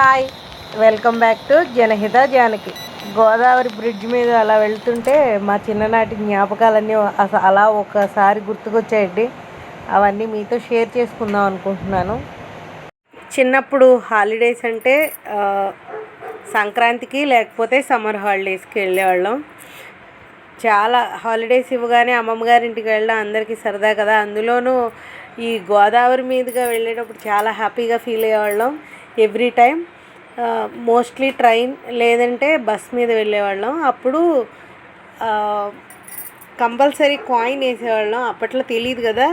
Hi, welcome back to Janahita Janaki. Godavari bridge మీద అలా వెళ్తుంటే మా చిన్ననాటి జ్ఞాపకాలన్నీ అలా ఒకసారి గుర్తుకొచ్చాయండి. అవన్నీ మీతో షేర్ చేసుకుందాం అనుకుంటున్నాను. చిన్నప్పుడు హాలిడేస్ అంటే సంక్రాంతికి లేకపోతే సమ్మర్ హాలిడేస్కి వెళ్ళేవాళ్ళం. చాలా హాలిడేస్ ఇవ్వగానే అమ్మమ్మ గారి ఇంటికి వెళ్ళడం అందరికీ సరదా కదా. అందులోనూ ఈ గోదావరి మీదుగా వెళ్ళేటప్పుడు చాలా హ్యాపీగా ఫీల్ అయ్యేవాళ్ళం. ఎవ్రీ టైం మోస్ట్లీ ట్రైన్ లేదంటే బస్ మీద వెళ్ళేవాళ్ళం. అప్పుడు కంపల్సరీ కాయిన్ వేసేవాళ్ళం. అప్పట్లో తెలియదు కదా,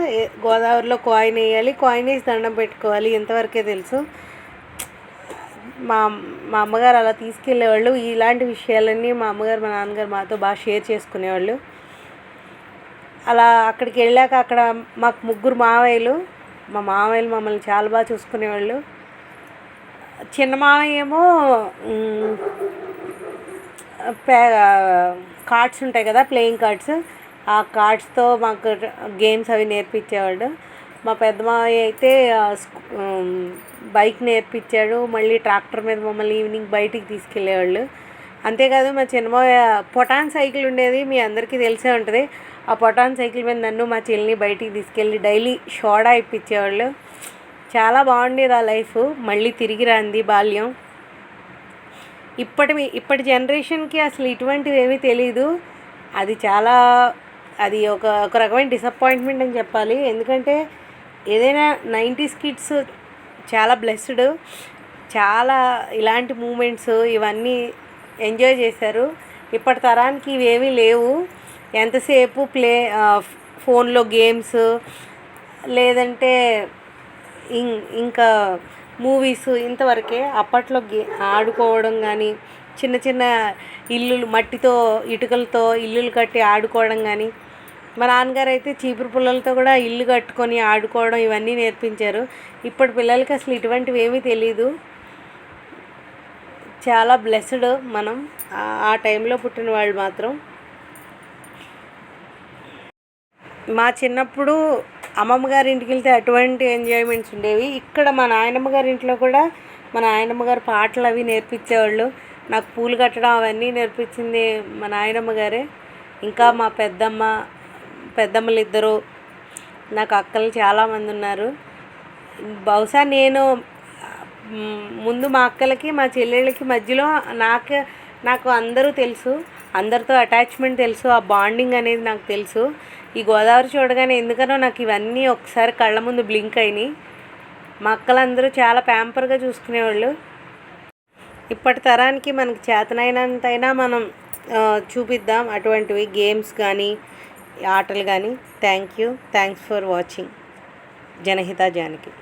గోదావరిలో కాయిన్ వేయాలి, కాయిన్ వేసి దండం పెట్టుకోవాలి, ఇంతవరకే తెలుసు. మా మా అమ్మగారు అలా తీసుకెళ్ళేవాళ్ళు. ఇలాంటి విషయాలన్నీ మా అమ్మగారు మా నాన్నగారు మాతో బాగా షేర్ చేసుకునేవాళ్ళు. అలా అక్కడికి వెళ్ళాక అక్కడ మాకు ముగ్గురు మావయ్యలు. మా మావయ్యలు మమ్మల్ని చాలా బాగా చూసుకునేవాళ్ళు. చిన్న మావయ్య ఏమో కార్డ్స్ ఉంటాయి కదా, ప్లేయింగ్ కార్డ్స్, ఆ కార్డ్స్తో మాకు గేమ్స్ అవి నేర్పించేవాడు. మా పెద్ద మావయ్య అయితే బైక్ నేర్పించాడు. మళ్ళీ ట్రాక్టర్ మీద మమ్మల్ని ఈవినింగ్ బయటికి తీసుకెళ్ళేవాళ్ళు. అంతేకాదు మా చిన్న మావయ్య పొటాన్ సైకిల్ ఉండేది, మీ అందరికీ తెలిసే ఉంటుంది. ఆ పొటాన్ సైకిల్ మీద నన్ను మా చెల్లిని బయటికి తీసుకెళ్ళి డైలీ సోడా ఇప్పించేవాళ్ళు. చాలా బాగుండేది ఆ లైఫ్. మళ్ళీ తిరిగి రాంది బాల్యం. ఇప్పటి జనరేషన్కి అసలు ఇటువంటివి ఏమీ తెలీదు. అది ఒక రకమైన డిసప్పాయింట్మెంట్ అని చెప్పాలి. ఎందుకంటే ఏదైనా 90s కిడ్స్ చాలా బ్లెస్డ్. చాలా ఇలాంటి మూమెంట్స్ ఇవన్నీ ఎంజాయ్ చేశారు. ఇప్పటి తరానికి ఇవేమీ లేవు. ఎంతసేపు ఫోన్లో గేమ్స్, లేదంటే ఇంకా మూవీస్, ఇంతవరకే. అప్పట్లో ఆడుకోవడం కానీ, చిన్న చిన్న ఇల్లులు మట్టితో ఇటుకలతో ఇల్లులు కట్టి ఆడుకోవడం కానీ, మా నాన్నగారు అయితే చీపురు పుల్లలతో కూడా ఇల్లు కట్టుకొని ఆడుకోవడం ఇవన్నీ నేర్పించారు. ఇప్పటి పిల్లలకి అసలు ఇటువంటివి ఏమీ తెలీదు. చాలా బ్లెస్డ్ మనం, ఆ టైంలో పుట్టిన వాళ్ళు మాత్రం. మా చిన్నప్పుడు అమ్మమ్మ గారి ఇంటికి వెళ్తే అటువంటి ఎంజాయ్మెంట్స్ ఉండేవి. ఇక్కడ మా నాయనమ్మ గారి ఇంట్లో కూడా మా నాయనమ్మ గారు పాటలు అవి నేర్పించేవాళ్ళు. నాకు పూలు కట్టడం అవన్నీ నేర్పించింది మా నాయనమ్మ గారే. ఇంకా మా పెద్దమ్మలు ఇద్దరు, నాకు అక్కలు చాలామంది ఉన్నారు. బహుశా నేను ముందు మా అక్కలకి మా చెల్లెళ్ళకి మధ్యలో నాకు అందరూ తెలుసు, అందరితో అటాచ్మెంట్ తెలుసు, ఆ బాండింగ్ అనేది నాకు తెలుసు. ఈ గోదావరి చూడగానే ఎందుకనో నాకు ఇవన్నీ ఒకసారి కళ్ళ ముందు బ్లింక్ అయినాయి. మా అక్కలందరూ చాలా ప్యాంపర్గా చూసుకునేవాళ్ళు. ఇప్పటి తరానికి మనకి చేతనైనంతైనా మనం చూపిద్దాం అటువంటివి, గేమ్స్ కానీ ఆటలు కానీ. Thanks for watching. Janahita Janaki.